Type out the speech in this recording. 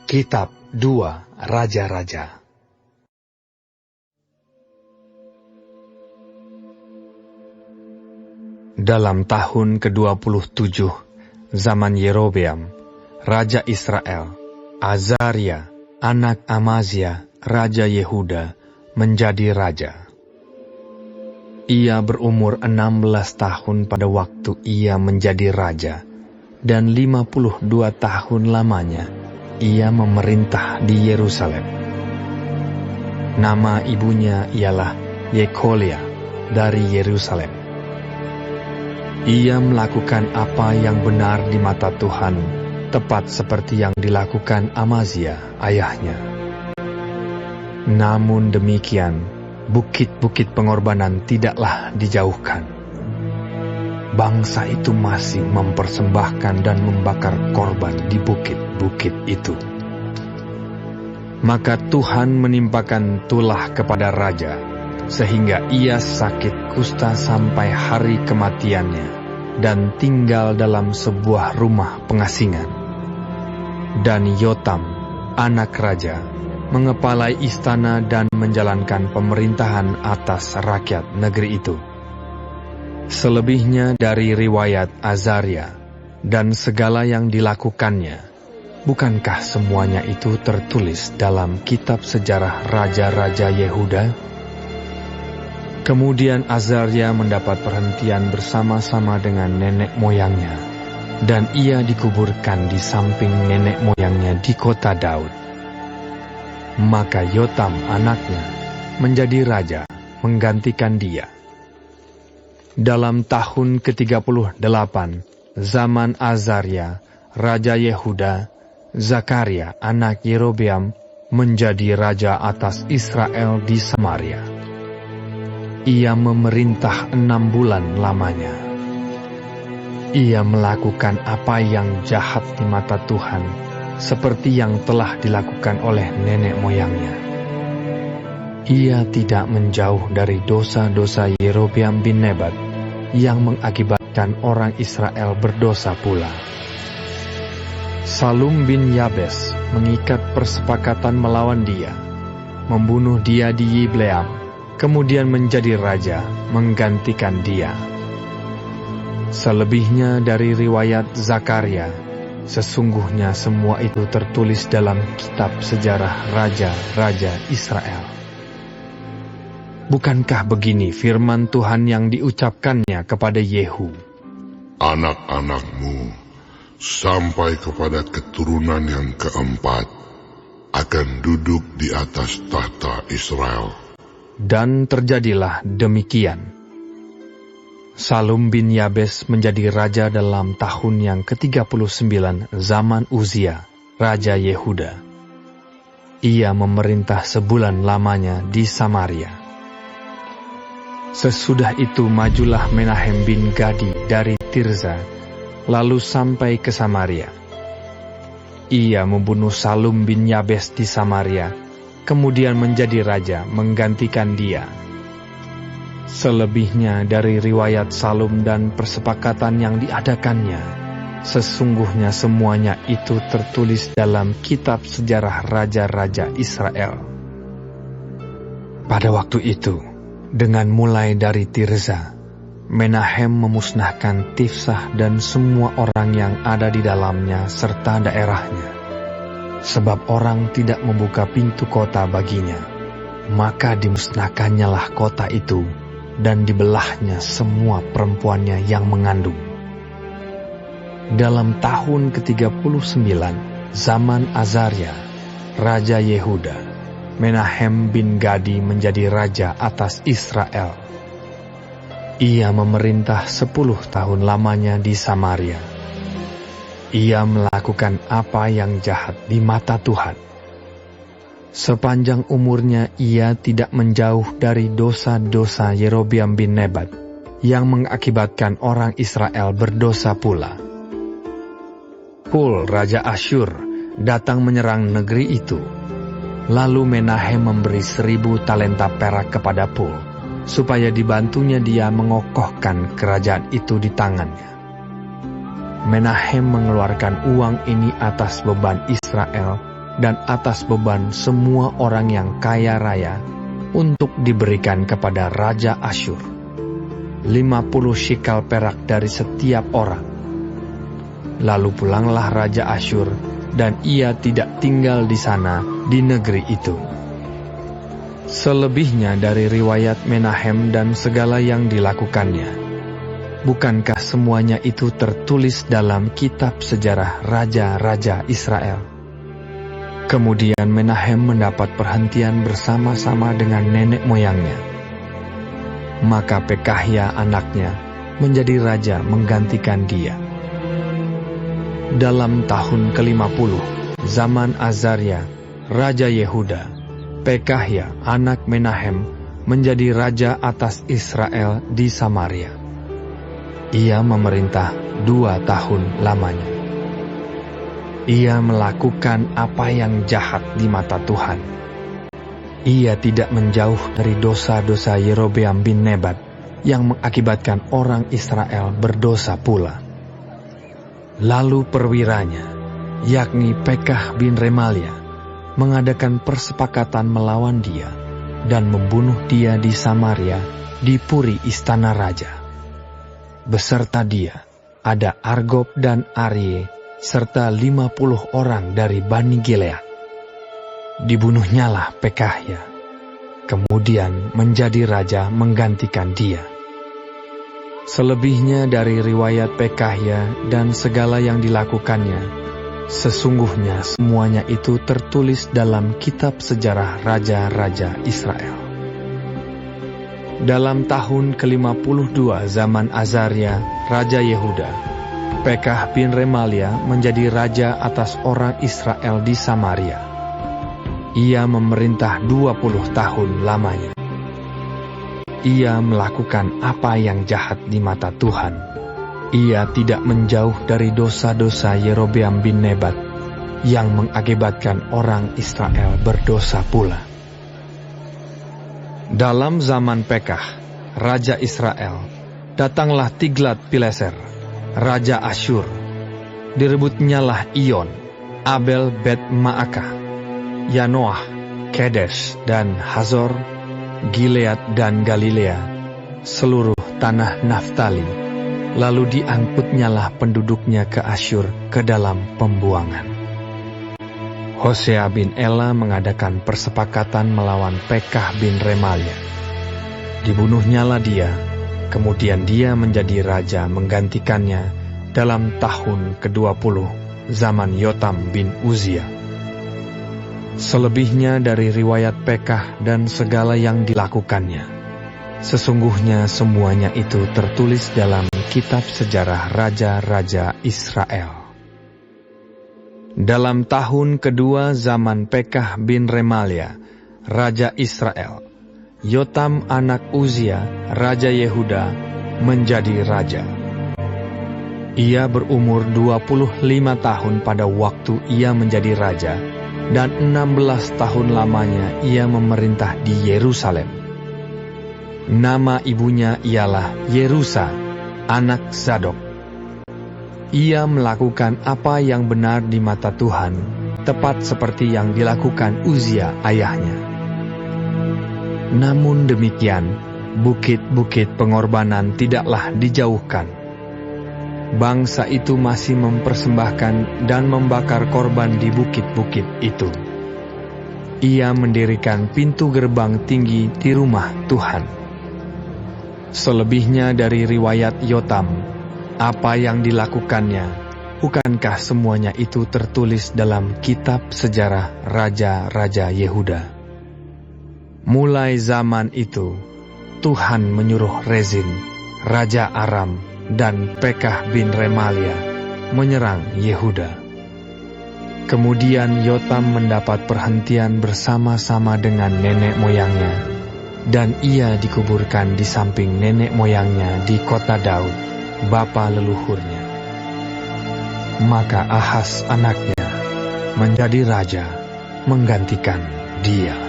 Kitab 2 Raja-Raja. Dalam tahun ke-27 zaman Yerobeam, Raja Israel, Azaria, anak Amazia, Raja Yehuda, menjadi raja. Ia berumur 16 tahun pada waktu ia menjadi raja, dan 52 tahun lamanya ia memerintah di Yerusalem. Nama ibunya ialah Yekolia dari Yerusalem. Ia melakukan apa yang benar di mata Tuhan, tepat seperti yang dilakukan Amazia, ayahnya. Namun demikian, bukit-bukit pengorbanan tidaklah dijauhkan. Bangsa itu masih mempersembahkan dan membakar korban di bukit-bukit itu. Maka Tuhan menimpakan tulah kepada raja, sehingga ia sakit kusta sampai hari kematiannya, dan tinggal dalam sebuah rumah pengasingan. Dan Yotam, anak raja, mengepalai istana dan menjalankan pemerintahan atas rakyat negeri itu. Selebihnya dari riwayat Azaria dan segala yang dilakukannya, bukankah semuanya itu tertulis dalam kitab sejarah Raja-Raja Yehuda? Kemudian Azaria mendapat perhentian bersama-sama dengan nenek moyangnya, dan ia dikuburkan di samping nenek moyangnya di kota Daud. Maka Yotam anaknya menjadi raja menggantikan dia. Dalam tahun ke-38 zaman Azaria, Raja Yehuda, Zakaria anak Yerobeam menjadi raja atas Israel di Samaria. Ia memerintah 6 bulan lamanya. Ia melakukan apa yang jahat di mata Tuhan, seperti yang telah dilakukan oleh nenek moyangnya. Ia tidak menjauh dari dosa-dosa Yerobeam bin Nebat yang mengakibatkan orang Israel berdosa pula. Salum bin Yabes mengikat persepakatan melawan dia, membunuh dia di Yibleam, kemudian menjadi raja menggantikan dia. Selebihnya dari riwayat Zakaria, sesungguhnya semua itu tertulis dalam kitab sejarah Raja-Raja Israel. Bukankah begini firman Tuhan yang diucapkannya kepada Yehu? Anak-anakmu sampai kepada keturunan yang keempat akan duduk di atas tahta Israel. Dan terjadilah demikian. Salum bin Yabes menjadi raja dalam tahun yang ke-39 zaman Uzia, Raja Yehuda. Ia memerintah sebulan lamanya di Samaria. Sesudah itu majulah Menahem bin Gadi dari Tirza, lalu sampai ke Samaria. Ia membunuh Salum bin Yabes di Samaria, kemudian menjadi raja menggantikan dia. Selebihnya dari riwayat Salum dan persepakatan yang diadakannya, sesungguhnya semuanya itu tertulis dalam kitab sejarah Raja-Raja Israel. Pada waktu itu, dengan mulai dari Tirza, Menahem memusnahkan Tifsah dan semua orang yang ada di dalamnya serta daerahnya. Sebab orang tidak membuka pintu kota baginya, maka dimusnahkannyalah kota itu, dan dibelahnya semua perempuannya yang mengandung. Dalam tahun ke-39 zaman Azaria, Raja Yehuda, Menahem bin Gadi menjadi raja atas Israel. Ia memerintah 10 tahun lamanya di Samaria. Ia melakukan apa yang jahat di mata Tuhan. Sepanjang umurnya ia tidak menjauh dari dosa-dosa Yerobeam bin Nebat yang mengakibatkan orang Israel berdosa pula. Pul, Raja Asyur, datang menyerang negeri itu. Lalu Menahem memberi 1000 talenta perak kepada Pul, supaya dibantunya dia mengokohkan kerajaan itu di tangannya. Menahem mengeluarkan uang ini atas beban Israel dan atas beban semua orang yang kaya raya untuk diberikan kepada Raja Asyur. 50 shikal perak dari setiap orang. Lalu pulanglah Raja Asyur, dan ia tidak tinggal di sana di negeri itu. Selebihnya dari riwayat Menahem dan segala yang dilakukannya, bukankah semuanya itu tertulis dalam kitab sejarah raja-raja Israel? Kemudian Menahem mendapat perhentian bersama-sama dengan nenek moyangnya. Maka Pekahya anaknya menjadi raja menggantikan dia. Dalam tahun ke-50 zaman Azaria, Raja Yehuda, Pekahya anak Menahem menjadi raja atas Israel di Samaria. Ia memerintah 2 tahun lamanya. Ia melakukan apa yang jahat di mata Tuhan. Ia tidak menjauh dari dosa-dosa Yerobeam bin Nebat yang mengakibatkan orang Israel berdosa pula. Lalu perwiranya, yakni Pekah bin Remalia, mengadakan persepakatan melawan dia dan membunuh dia di Samaria di puri istana raja. Beserta dia ada Argob dan Arie serta 50 orang dari Bani Gilead. Dibunuhnyalah Pekahya, kemudian menjadi raja menggantikan dia. Selebihnya dari riwayat Pekahya dan segala yang dilakukannya, sesungguhnya semuanya itu tertulis dalam kitab sejarah raja-raja Israel. Dalam tahun ke-52 zaman Azaria, Raja Yehuda, Pekah bin Remalia menjadi raja atas orang Israel di Samaria. Ia memerintah 20 tahun lamanya. Ia melakukan apa yang jahat di mata Tuhan. Ia tidak menjauh dari dosa-dosa Yerobeam bin Nebat yang mengakibatkan orang Israel berdosa pula. Dalam zaman Pekah, Raja Israel, datanglah Tiglat-Pileser, Raja Asyur. Direbutnyalah Iyon, Abel Bet-Maakah, Yanoah, Kedesh dan Hazor, Gilead dan Galilea, seluruh tanah Naftali. Lalu diangkutnyalah penduduknya ke Asyur ke dalam pembuangan. Hosea bin Ela mengadakan persepakatan melawan Pekah bin Remalia. Dibunuhnyalah dia, kemudian dia menjadi raja menggantikannya dalam tahun ke-20 zaman Yotam bin Uzia. Selebihnya dari riwayat Pekah dan segala yang dilakukannya, sesungguhnya semuanya itu tertulis dalam kitab sejarah raja-raja Israel. Dalam tahun kedua zaman Pekah bin Remalia, Raja Israel, Yotam anak Uzia, Raja Yehuda, menjadi raja. Ia berumur 25 tahun pada waktu ia menjadi raja, dan 16 tahun lamanya ia memerintah di Yerusalem. Nama ibunya ialah Yerusa, anak Zadok. Ia melakukan apa yang benar di mata Tuhan, tepat seperti yang dilakukan Uzia ayahnya. Namun demikian, bukit-bukit pengorbanan tidaklah dijauhkan. Bangsa itu masih mempersembahkan dan membakar korban di bukit-bukit itu. Ia mendirikan pintu gerbang tinggi di rumah Tuhan. Selebihnya dari riwayat Yotam, apa yang dilakukannya, bukankah semuanya itu tertulis dalam kitab sejarah raja-raja Yehuda? Mulai zaman itu, Tuhan menyuruh Rezin, Raja Aram, dan Pekah bin Remalia menyerang Yehuda. Kemudian Yotam mendapat perhentian bersama-sama dengan nenek moyangnya, dan ia dikuburkan di samping nenek moyangnya di kota Daud, bapa leluhurnya. Maka Ahaz anaknya menjadi raja menggantikan dia.